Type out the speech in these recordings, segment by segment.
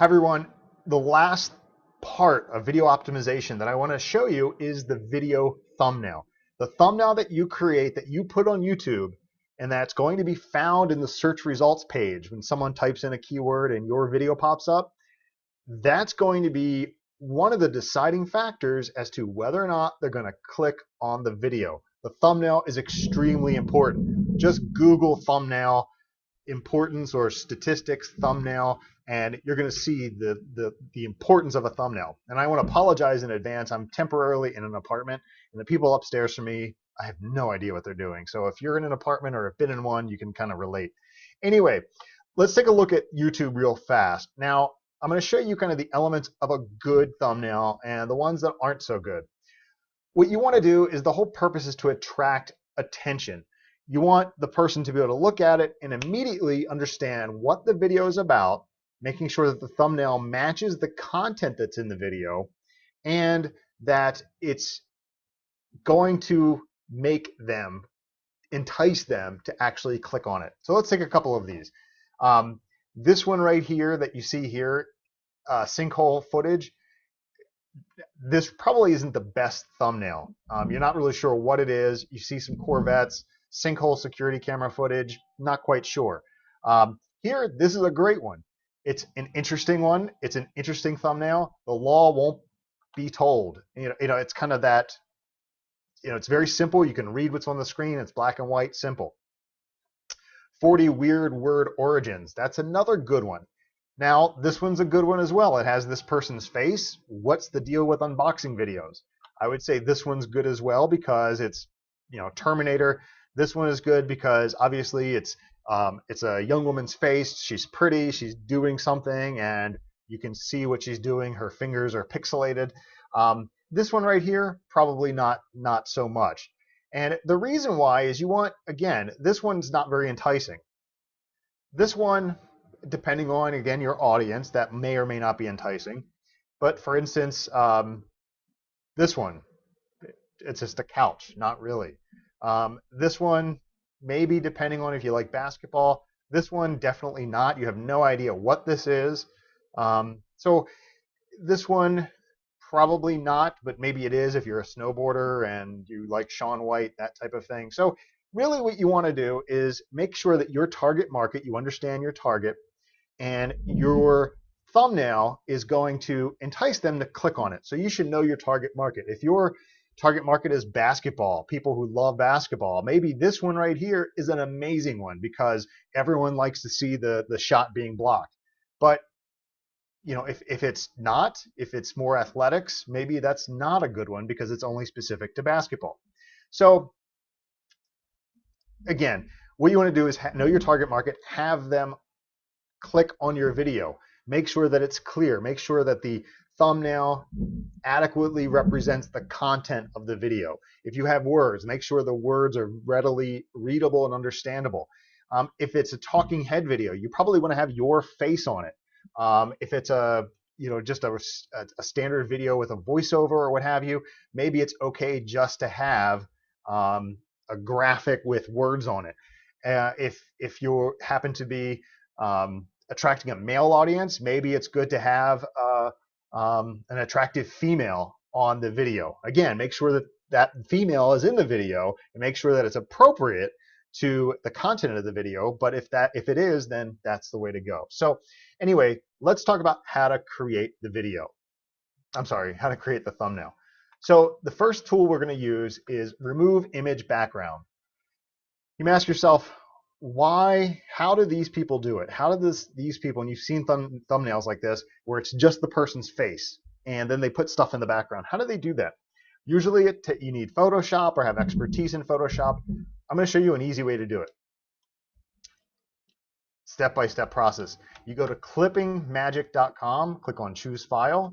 Hi everyone, the last part of video optimization that I want to show you is the video thumbnail. The thumbnail that you create, that you put on YouTube, and that's going to be found in the search results page when someone types in a keyword and your video pops up. That's going to be one of the deciding factors as to whether or not they're going to click on the video. The thumbnail is extremely important. Just Google thumbnail importance or statistics thumbnail, and you're going to see the importance of a thumbnail. And I want to apologize in advance. I'm temporarily in an apartment, and the people upstairs from me, I have no idea what they're doing. So if you're in an apartment or have been in one, you can kind of relate. Anyway, let's take a look at YouTube real fast. Now, I'm going to show you kind of the elements of a good thumbnail and the ones that aren't so good. What you want to do is, the whole purpose is to attract attention. You want the person to be able to look at it and immediately understand what the video is about, making sure that the thumbnail matches the content that's in the video and that it's going to make them, entice them to actually click on it. So let's take a couple of these. This one right here that you see here, sinkhole footage, this probably isn't the best thumbnail. You're not really sure what it is. You see some Corvettes, sinkhole security camera footage, not quite sure. Here, this is a great one. It's an interesting one. It's an interesting thumbnail. The law won't be told. You know, it's kind of that, it's very simple. You can read what's on the screen. It's black and white, simple. 40 weird word origins. That's another good one. Now, this one's a good one as well. It has this person's face. What's the deal with unboxing videos? I would say this one's good as well because it's, Terminator. This one is good because obviously it's a young woman's face. She's pretty. She's doing something, and you can see what she's doing. Her fingers are pixelated. This one right here, probably not so much. And the reason why is you want, again, this one's not very enticing. This one, depending on, again, your audience, that may or may not be enticing. But for instance, this one, it's just a couch, not really. This one, maybe depending on if you like basketball. This one, definitely not. You have no idea what this is. So this one, probably not, but maybe it is if you're a snowboarder and you like Shaun White, that type of thing. So really what you want to do is make sure that your target market, you understand your target, and your thumbnail is going to entice them to click on it. So you should know your target market. If your target market is basketball, people who love basketball, maybe this one right here is an amazing one because everyone likes to see the shot being blocked. But if it's not, if it's more athletics, maybe that's not a good one because it's only specific to basketball. So again, what you want to do is know your target market, have them click on your video. Make sure that it's clear. Make sure that the thumbnail adequately represents the content of the video. If you have words, make sure the words are readily readable and understandable. If it's a talking head video, you probably want to have your face on it. If it's just a standard video with a voiceover or what have you, maybe it's okay just to have a graphic with words on it. If you happen to be attracting a male audience, maybe it's good to have an attractive female on the video. Again, make sure that that female is in the video and make sure that it's appropriate to the content of the video. But if it is, then that's the way to go. So anyway, let's talk about how to create the video. I'm sorry, how to create the thumbnail. So the first tool we're going to use is remove image background. You may ask yourself, why? How do these people do it? How do these people, and you've seen thumbnails like this where it's just the person's face and then they put stuff in the background. How do they do that? Usually you need Photoshop or have expertise in Photoshop. I'm going to show you an easy way to do it. Step-by-step process. You go to clippingmagic.com, click on choose file.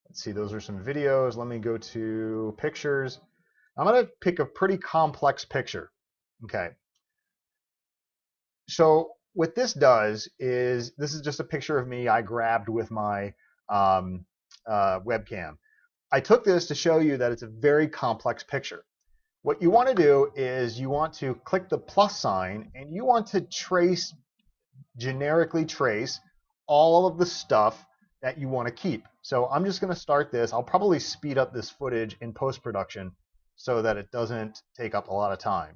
Let's see, those are some videos. Let me go to pictures. I'm going to pick a pretty complex picture. Okay. So what this does is, this is just a picture of me I grabbed with my webcam. I took this to show you that it's a very complex picture. What you want to do is you want to click the plus sign and you want to generically trace all of the stuff that you want to keep. So I'm just going to start this. I'll probably speed up this footage in post-production so that it doesn't take up a lot of time.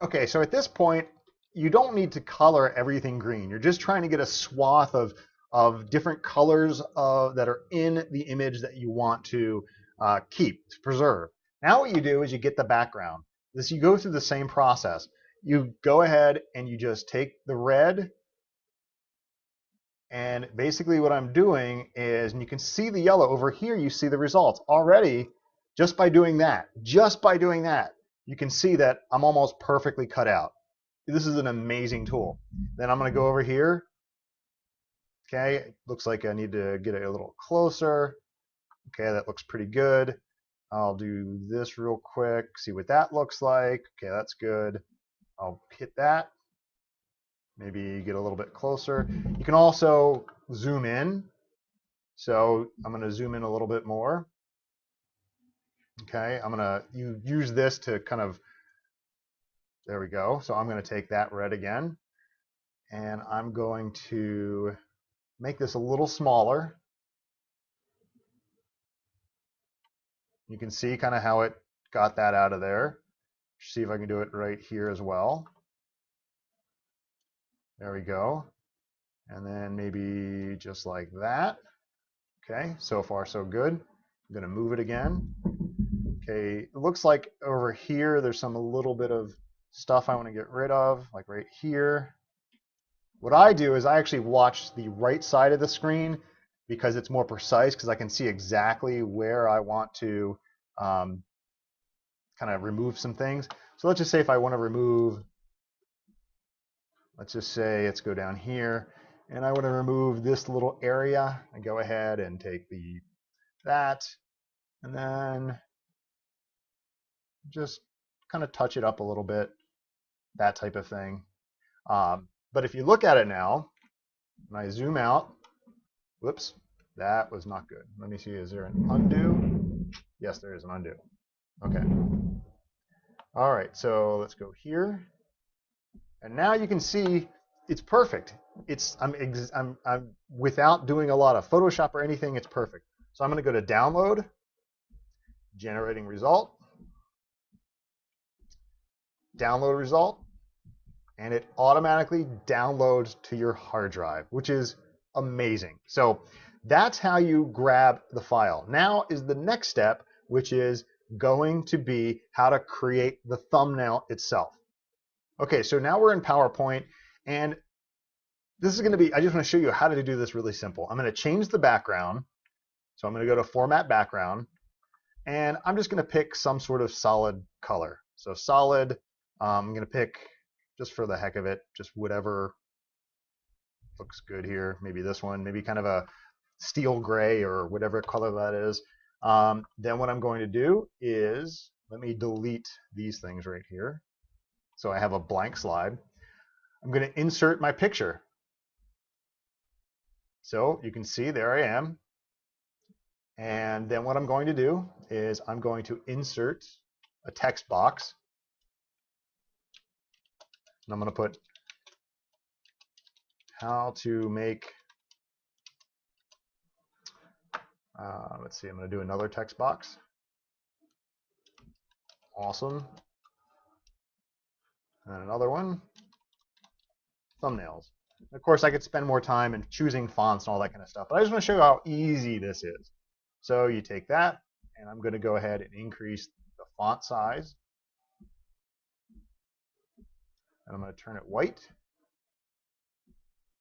Okay, so at this point, you don't need to color everything green. You're just trying to get a swath of different colors that are in the image that you want to keep, to preserve. Now what you do is you get the background. You go through the same process. You go ahead and you just take the red, and basically what I'm doing is, and you can see the yellow over here, you see the results already just by doing that. Just by doing that, you can see that I'm almost perfectly cut out. This is an amazing tool. Then I'm going to go over here. Okay, it looks like I need to get it a little closer. Okay, that looks pretty good. I'll do this real quick, see what that looks like. Okay, that's good. I'll hit that. Maybe get a little bit closer. You can also zoom in. So I'm going to zoom in a little bit more. Okay, I'm going to use this to kind of, there we go. So I'm going to take that red again, and I'm going to make this a little smaller. You can see kind of how it got that out of there. See if I can do it right here as well. There we go. And then maybe just like that. Okay, so far so good. I'm going to move it again. Okay, it looks like over here there's a little bit of stuff I want to get rid of, like right here. What I do is I actually watch the right side of the screen because it's more precise, because I can see exactly where I want to kind of remove some things. So let's just say if I want to remove, let's just say, let's go down here, and I want to remove this little area. I go ahead and take that, and then just kind of touch it up a little bit, that type of thing. But if you look at it now, and I zoom out, whoops, that was not good. Let me see, is there an undo? Yes, there is an undo. Okay. All right, so let's go here. And now you can see it's perfect. I'm without doing a lot of Photoshop or anything, it's perfect. So I'm going to go to download, generating result, download result, and it automatically downloads to your hard drive, which is amazing. So that's how you grab the file. Now is the next step, which is going to be how to create the thumbnail itself. Okay, so now we're in PowerPoint, and this is going to be, I just want to show you how to do this really simple. I'm going to change the background. So I'm going to go to Format Background, and I'm just going to pick some sort of solid color. So solid, I'm going to pick, just for the heck of it, just whatever looks good here. Maybe this one, maybe kind of a steel gray or whatever color that is. Then what I'm going to do is, let me delete these things right here. So I have a blank slide. I'm going to insert my picture. So you can see there I am. And then what I'm going to do is I'm going to insert a text box. And I'm going to put how to make, let's see, I'm going to do another text box. Awesome. And another one, thumbnails. Of course, I could spend more time in choosing fonts and all that kind of stuff, but I just want to show you how easy this is. So you take that, and I'm going to go ahead and increase the font size. And I'm going to turn it white.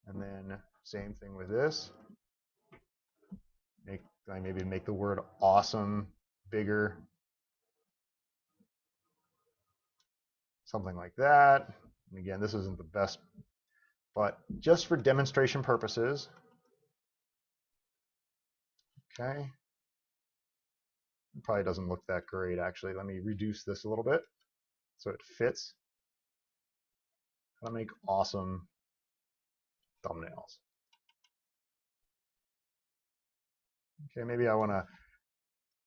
And then same thing with this. Maybe make the word awesome bigger. Something like that. And again, this isn't the best, but just for demonstration purposes. Okay. It probably doesn't look that great, actually. Let me reduce this a little bit so it fits. I'll make awesome thumbnails. Okay, maybe I want to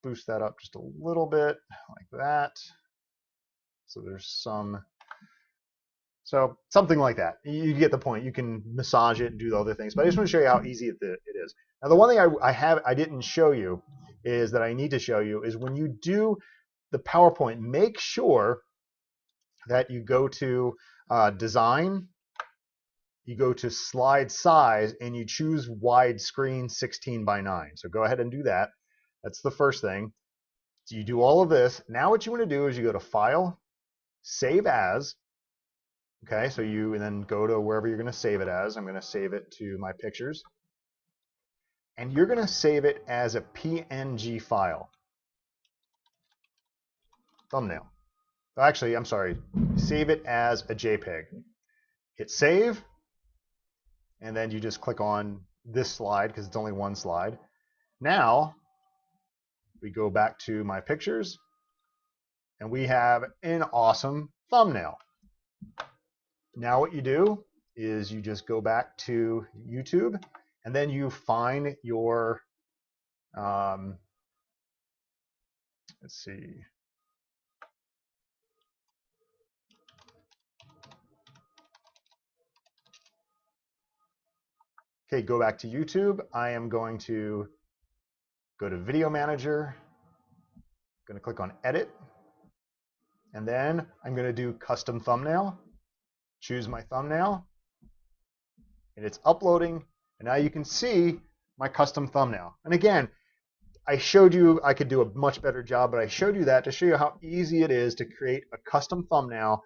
boost that up just a little bit like that. So there's something like that. You get the point. You can massage it and do the other things, but I just want to show you how easy it is. Now, the one thing I didn't show you is that I need to show you is when you do the PowerPoint, make sure that you go to Design, you go to Slide Size, and you choose Widescreen 16:9. So go ahead and do that. That's the first thing. So you do all of this. Now what you want to do is you go to File, Save As. Okay, so you and then go to wherever you're going to save it as. I'm going to save it to my pictures. And you're going to save it as a PNG file. Thumbnail. Actually, I'm sorry. Save it as a JPEG. Hit save. And then you just click on this slide because it's only one slide. Now, we go back to my pictures. And we have an awesome thumbnail. Now what you do is you just go back to YouTube and then you find your, let's see. Okay, go back to YouTube. I am going to go to Video Manager. I'm going to click on Edit. And then I'm going to do Custom Thumbnail. Choose my thumbnail, and it's uploading, and now you can see my custom thumbnail. And again, I showed you I could do a much better job, but I showed you that to show you how easy it is to create a custom thumbnail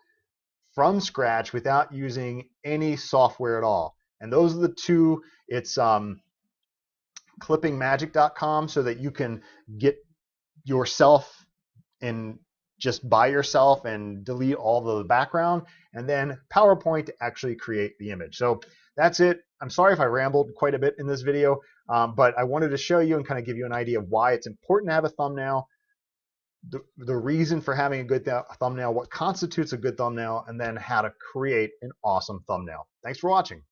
from scratch without using any software at all. And those are the two. It's clippingmagic.com, so that you can get yourself in just by yourself and delete all the background, and then PowerPoint to actually create the image. So that's it. I'm sorry if I rambled quite a bit in this video, but I wanted to show you and kind of give you an idea of why it's important to have a thumbnail, the reason for having a good thumbnail, what constitutes a good thumbnail, and then how to create an awesome thumbnail. Thanks for watching.